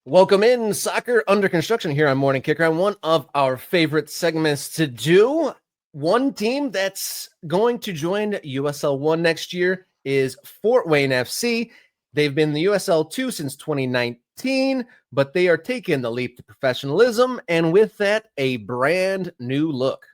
Welcome in, Soccer Under Construction here on Morning Kickaround, one of our favorite segments to do. One team that's going to join USL One next year is Fort Wayne FC. They've been the USL2 since 2019, but they are taking the leap to professionalism, and with that, a brand new look.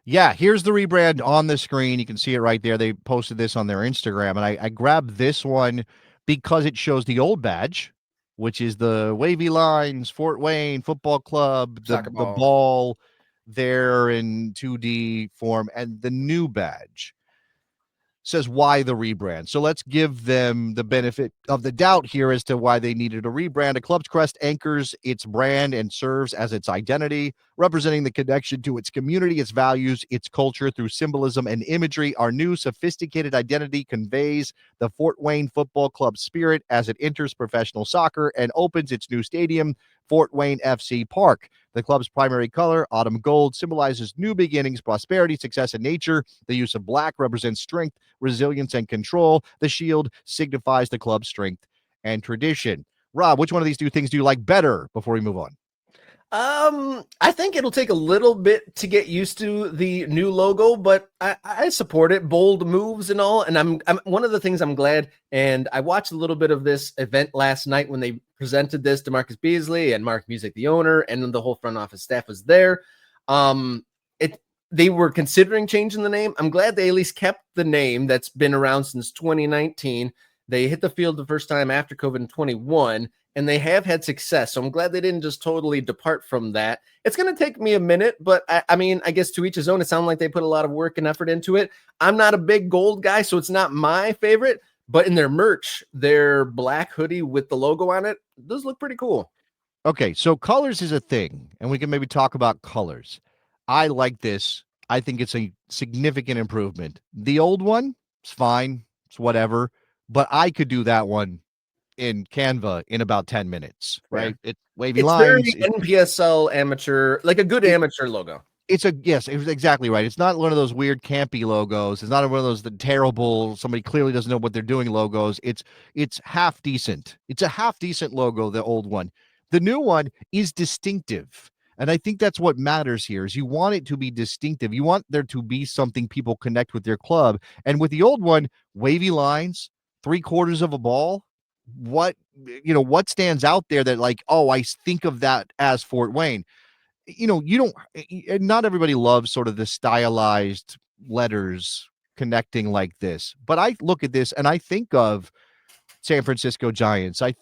Yeah, here's the rebrand on the screen. You can see it right there. They posted this on their Instagram, and I grabbed this one because it shows the old badge, which is the wavy lines, Fort Wayne Football Club, the ball there in 2D form, and the new badge says why the rebrand. So let's give them the benefit of the doubt here as to why they needed a rebrand. A club's crest anchors its brand and serves as its identity, representing the connection to its community, its values, its culture through symbolism and imagery. Our new sophisticated identity conveys the Fort Wayne Football Club spirit as it enters professional soccer and opens its new stadium, Fort Wayne FC Park. The club's primary color, autumn gold, symbolizes new beginnings, prosperity, success, and nature. The use of black represents strength, resilience, and control. The shield signifies the club's strength and tradition. Rob, which one of these two things do you like better before we move on? I think it'll take a little bit to get used to the new logo, but I support it. Bold moves and all. And I'm one of the things I'm glad. And I watched a little bit of this event last night when they presented this to Marcus Beasley and Mark Music, the owner, and the whole front office staff was there. They were considering changing the name. I'm glad they at least kept the name that's been around since 2019. They hit the field the first time after COVID in 21, and they have had success. So I'm glad they didn't just totally depart from that. It's going to take me a minute, but I mean, I guess to each his own. It sounded like they put a lot of work and effort into it. I'm not a big gold guy, so it's not my favorite, but in their merch, their black hoodie with the logo on it, those look pretty cool. Okay, so colors is a thing, and we can maybe talk about colors. I like this. I think it's a significant improvement. The old one, it's fine. It's whatever. But I could do that one in Canva in about 10 minutes, right? Yeah. It's wavy lines. Very NPSL amateur, like a good amateur logo. It's exactly right. It's not one of those weird campy logos. It's not one of those the terrible, somebody clearly doesn't know what they're doing logos. It's half decent. It's a half decent logo, the old one. The new one is distinctive. And I think that's what matters here is you want it to be distinctive. You want there to be something people connect with their club. And with the old one, wavy lines, 3/4 of a ball. What stands out there that like, oh, I think of that as Fort Wayne. Not everybody loves sort of the stylized letters connecting like this. But I look at this and I think of San Francisco Giants. I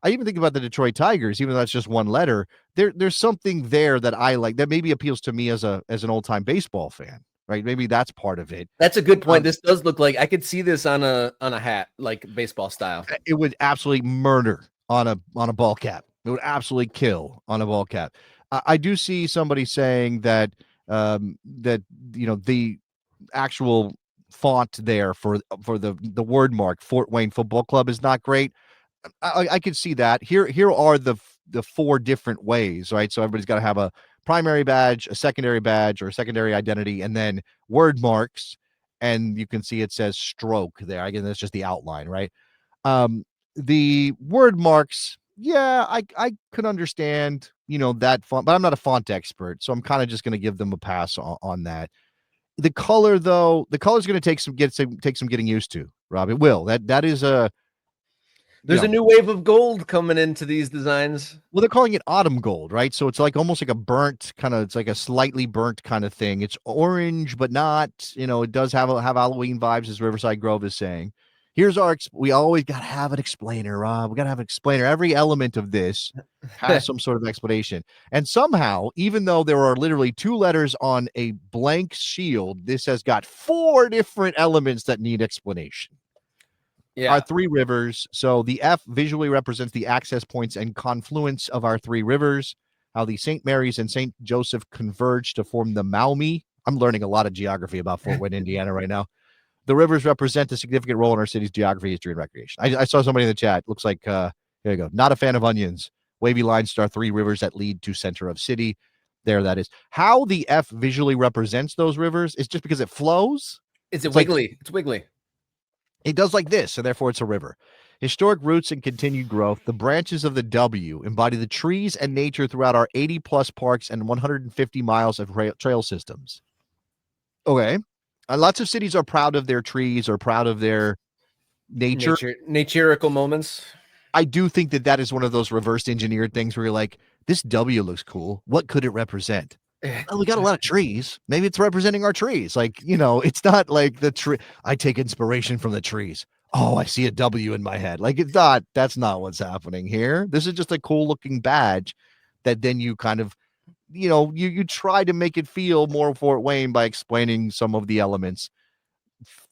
even think about the Detroit Tigers, even though that's just one letter. There's something there that I like that maybe appeals to me as an old-time baseball fan, right? Maybe that's part of it. That's a good point. This does look like I could see this on a hat, like baseball style. It would absolutely murder on a ball cap. It would absolutely kill on a ball cap. I do see somebody saying that the actual font there for the word mark Fort Wayne Football Club is not great. I could see that. Here are the 4 different ways, right? So everybody's got to have a primary badge, a secondary badge, or a secondary identity, and then word marks. And you can see it says stroke there. Again, that's just the outline, right? The word marks, yeah, I could understand, that font, but I'm not a font expert, so I'm kind of just going to give them a pass on that. The color, though, the color's going to take some getting used to, Rob. It will. That is a. There's a new wave of gold coming into these designs. Well, they're calling it autumn gold, right? So it's like almost like a burnt kind of, it's like a slightly burnt kind of thing. It's orange, but not, it does have Halloween vibes, as Riverside Grove is saying. Here's we always got to have an explainer, Rob. We got to have an explainer. Every element of this has some sort of explanation. And somehow, even though there are literally 2 letters on a blank shield, this has got 4 different elements that need explanation. Yeah. Our 3 rivers. So the F visually represents the access points and confluence of our 3 rivers, how the St. Mary's and St. Joseph converge to form the Maumee. I'm learning a lot of geography about Fort Wayne, Indiana right now. The rivers represent a significant role in our city's geography, history, and recreation. I saw somebody in the chat. Looks like, here you go. Not a fan of onions. Wavy lines are 3 rivers that lead to center of city. There that is. How the F visually represents those rivers is just because it flows. It's wiggly. It's wiggly. It does like this, so therefore it's a river. Historic roots and continued growth. The branches of the W embody the trees and nature throughout our 80 plus parks and 150 miles of trail systems. Okay. Lots of cities are proud of their trees or proud of their nature. Naturical moments. I do think that is one of those reverse engineered things where you're like, this W looks cool. What could it represent? Well, we got a lot of trees. Maybe it's representing our trees. Like, it's not like the tree. I take inspiration from the trees. Oh, I see a W in my head. Like, that's not what's happening here. This is just a cool looking badge that then you kind of, you try to make it feel more Fort Wayne by explaining some of the elements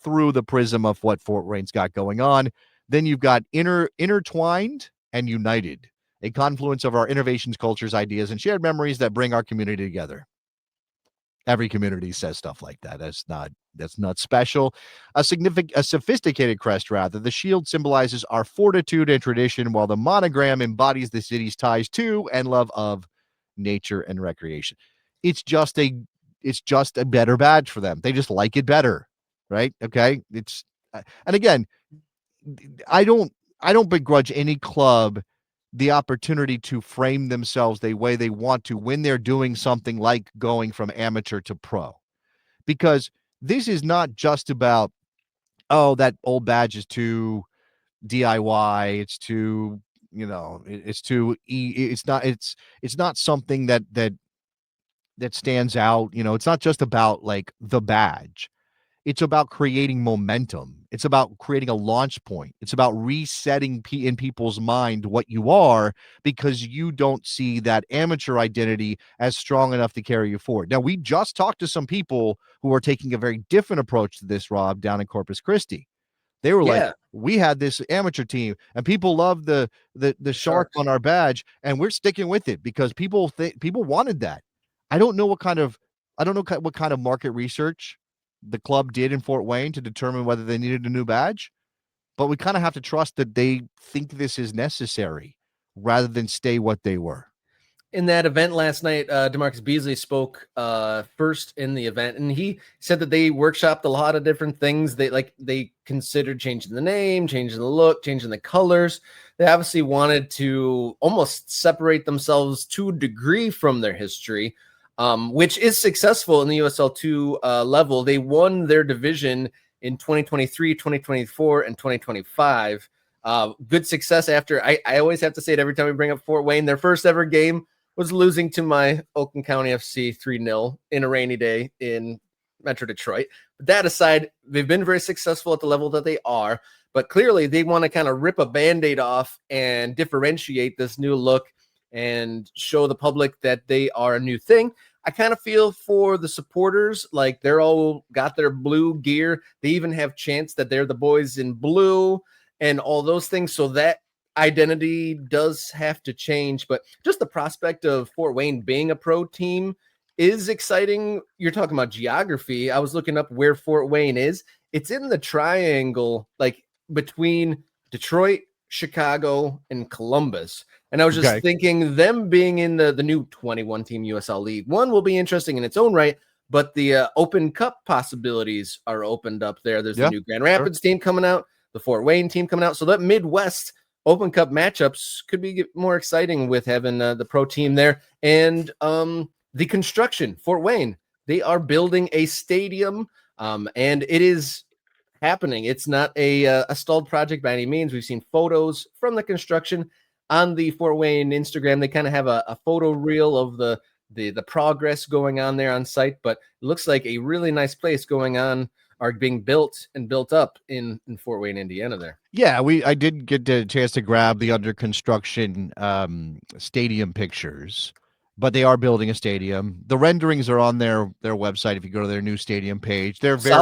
through the prism of what Fort Wayne's got going on. Then you've got intertwined and united, a confluence of our innovations, cultures, ideas, and shared memories that bring our community together. Every community says stuff like that. That's not special. A sophisticated crest, rather. The shield symbolizes our fortitude and tradition, while the monogram embodies the city's ties to and love of nature and recreation. It's just a better badge for them. They just like it better, right? Okay. And again, I don't begrudge any club the opportunity to frame themselves the way they want to when they're doing something like going from amateur to pro, because this is not just about, oh, that old badge is too DIY. It's too, it's not something that stands out. It's not just about like the badge. It's about creating momentum. It's about creating a launch point. It's about resetting in people's mind what you are, because you don't see that amateur identity as strong enough to carry you forward. Now, we just talked to some people who are taking a very different approach to this, Rob, down in Corpus Christi. They were like, we had this amateur team and people love the shark on our badge, and we're sticking with it because people wanted that. I don't know what kind of market research the club did in Fort Wayne to determine whether they needed a new badge, but we kind of have to trust that they think this is necessary rather than stay what they were. In that event last night, DeMarcus Beasley spoke first in the event, and he said that they workshopped a lot of different things. They considered changing the name, changing the look, changing the colors. They obviously wanted to almost separate themselves to a degree from their history, which is successful in the USL2 level. They won their division in 2023, 2024, and 2025. Good success after, I always have to say it every time we bring up Fort Wayne, their first ever game was losing to my Oakland County FC 3-0 in a rainy day in Metro Detroit. But that aside, they've been very successful at the level that they are, but clearly they want to kind of rip a Band-Aid off and differentiate this new look and show the public that they are a new thing. I kind of feel for the supporters, like they're all got their blue gear. They even have chants that they're the boys in blue and all those things. So that identity does have to change, but just the prospect of Fort Wayne being a pro team is exciting. You're talking about geography. I was looking up where Fort Wayne is. It's in the triangle, like between Detroit, Chicago, and Columbus. And I was just thinking them being in the new 21 team USL League One will be interesting in its own right, but the Open Cup possibilities are opened up there. There's the new Grand Rapids team coming out, the Fort Wayne team coming out. So that Midwest Open Cup matchups could be more exciting with having the pro team there. And the construction, Fort Wayne, they are building a stadium, and it is happening. It's not a stalled project by any means. We've seen photos from the construction on the Fort Wayne Instagram. They kind of have a photo reel of the progress going on there on site, but it looks like a really nice place going on, are being built and built up in Fort Wayne, Indiana there. Yeah, I did get a chance to grab the under construction stadium pictures, but they are building a stadium. The renderings are on their website. If you go to their new stadium page, they're very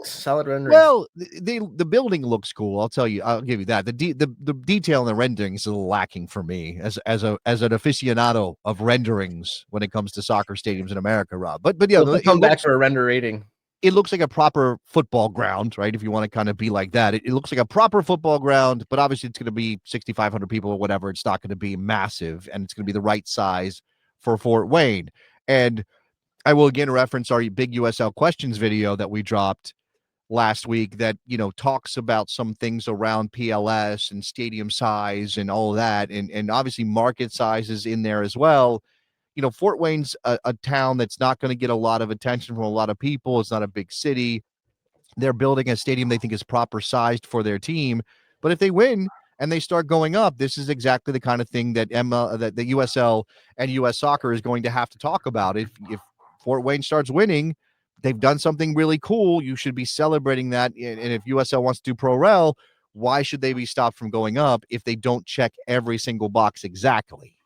solid renderings. Well, the building looks cool. I'll give you that. The detail in the renderings is a little lacking for me as an aficionado of renderings when it comes to soccer stadiums in America, Rob. But yeah, we'll come back for a render rating. It looks like a proper football ground, right? If you want to kind of be like that, it looks like a proper football ground, but obviously it's going to be 6,500 people or whatever. It's not going to be massive, and it's going to be the right size for Fort Wayne. And I will again reference our big USL questions video that we dropped last week that, talks about some things around PLS and stadium size and all of that. And obviously market size is in there as well. Fort Wayne's a town that's not going to get a lot of attention from a lot of people. It's not a big city. They're building a stadium they think is proper sized for their team. But if they win and they start going up, this is exactly the kind of thing that that the USL and US Soccer is going to have to talk about. If Fort Wayne starts winning, they've done something really cool. You should be celebrating that. And if USL wants to do pro rel, why should they be stopped from going up if they don't check every single box exactly?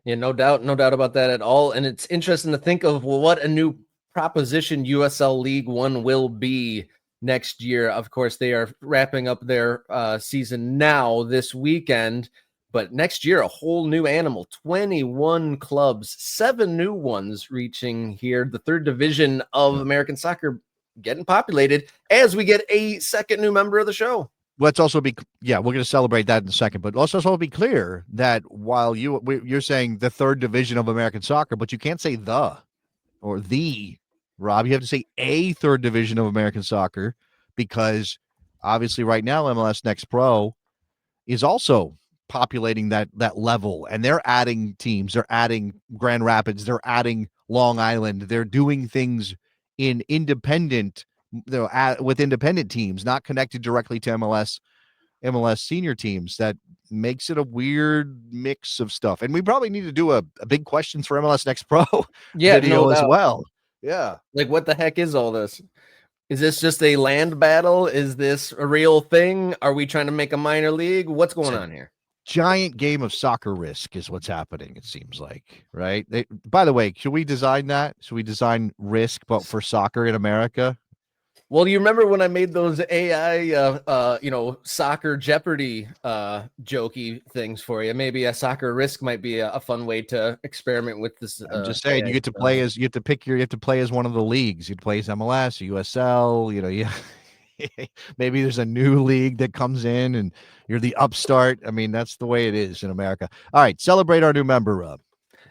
Yeah, no doubt about that at all. And it's interesting to think of what a new proposition USL League One will be next year. Of course, they are wrapping up their season now this weekend, but next year, a whole new animal, 21 clubs, 7 new ones reaching here. The third division of American soccer getting populated as we get a second new member of the show. Let's also be, we're going to celebrate that in a second, but let's also be clear that while you're saying the third division of American soccer, but you can't say the or the, Rob, you have to say a third division of American soccer, because obviously right now MLS Next Pro is also populating that level, and they're adding teams. They're adding Grand Rapids. They're adding Long Island. They're doing things in independent, with independent teams, not connected directly to MLS senior teams. That makes it a weird mix of stuff. And we probably need to do a big questions for MLS Next Pro video as well. Yeah. Like, what the heck is all this? Is this just a land battle? Is this a real thing? Are we trying to make a minor league? What's going on here? Giant game of soccer risk is what's happening, it seems like, right? By the way, should we design that? Should we design risk, but for soccer in America? Well, you remember when I made those AI, soccer Jeopardy jokey things for you? Maybe a soccer risk might be a fun way to experiment with this. I'm just saying, you have to play as one of the leagues. You'd play as MLS, USL. Maybe there's a new league that comes in and you're the upstart. I mean, that's the way it is in America. All right, celebrate our new member, Rob.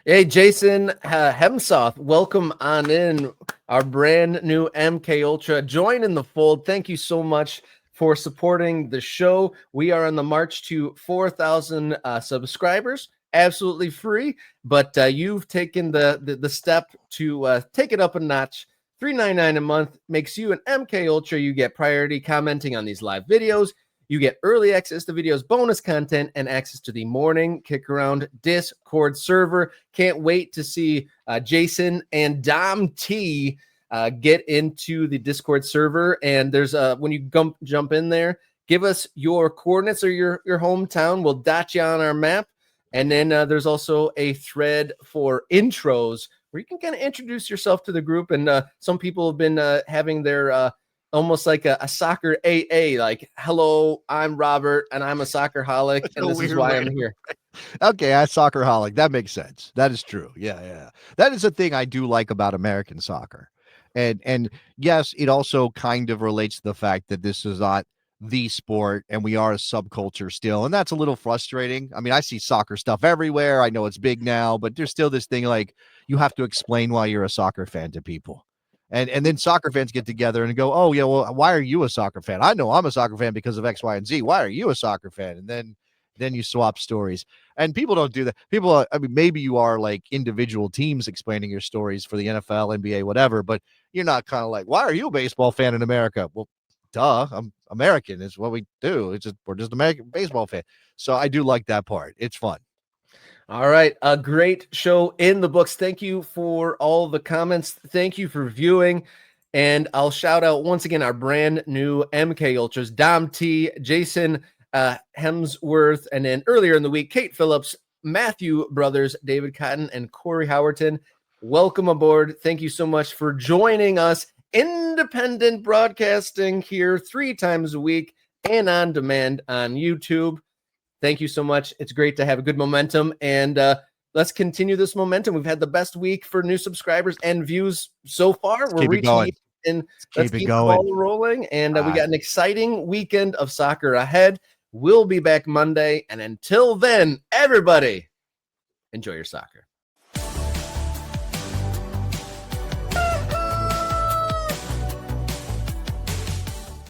Hey, Jason Hemsoth, welcome on in, our brand new MK Ultra. Join in the fold. Thank you so much for supporting the show. We are on the march to 4,000 subscribers, absolutely free, but you've taken the step to take it up a notch. $3.99 a month makes you an MK Ultra. You get priority commenting on these live videos. You get early access to videos, bonus content, and access to the morning Kickaround Discord server. Can't wait to see Jason and Dom T get into the Discord server. And there's when you jump in there, give us your coordinates or your hometown. We'll dot you on our map. And then there's also a thread for intros where you can kind of introduce yourself to the group. And some people have been having their almost like a soccer AA, like, hello, I'm Robert, and I'm a soccerholic, and this is why I'm here. Okay, I'm soccerholic. That makes sense. That is true. Yeah. That is the thing I do like about American soccer. And yes, it also kind of relates to the fact that this is not the sport, and we are a subculture still, and that's a little frustrating. I mean, I see soccer stuff everywhere. I know it's big now, but there's still this thing like you have to explain why you're a soccer fan to people. And then soccer fans get together and go, oh, yeah, well, why are you a soccer fan? I know I'm a soccer fan because of X, Y, and Z. Why are you a soccer fan? And then you swap stories. And people don't do that. People, maybe you are like individual teams explaining your stories for the NFL, NBA, whatever, but you're not kind of like, why are you a baseball fan in America? Well, duh, I'm American. It's what we do. We're just American baseball fan. So I do like that part. It's fun. All right. A great show in the books. Thank you for all the comments. Thank you for viewing. And I'll shout out once again our brand new MK Ultras, Dom T, Jason Hemsworth, and then earlier in the week, Kate Phillips, Matthew Brothers, David Cotton, and Corey Howerton. Welcome aboard. Thank you so much for joining us. Independent broadcasting here 3 times a week and on demand on YouTube. Thank you so much. It's great to have a good momentum, and let's continue this momentum. We've had the best week for new subscribers and views so far. We're reaching, and let's keep the ball rolling. And we got an exciting weekend of soccer ahead. We'll be back Monday, and until then, everybody, enjoy your soccer.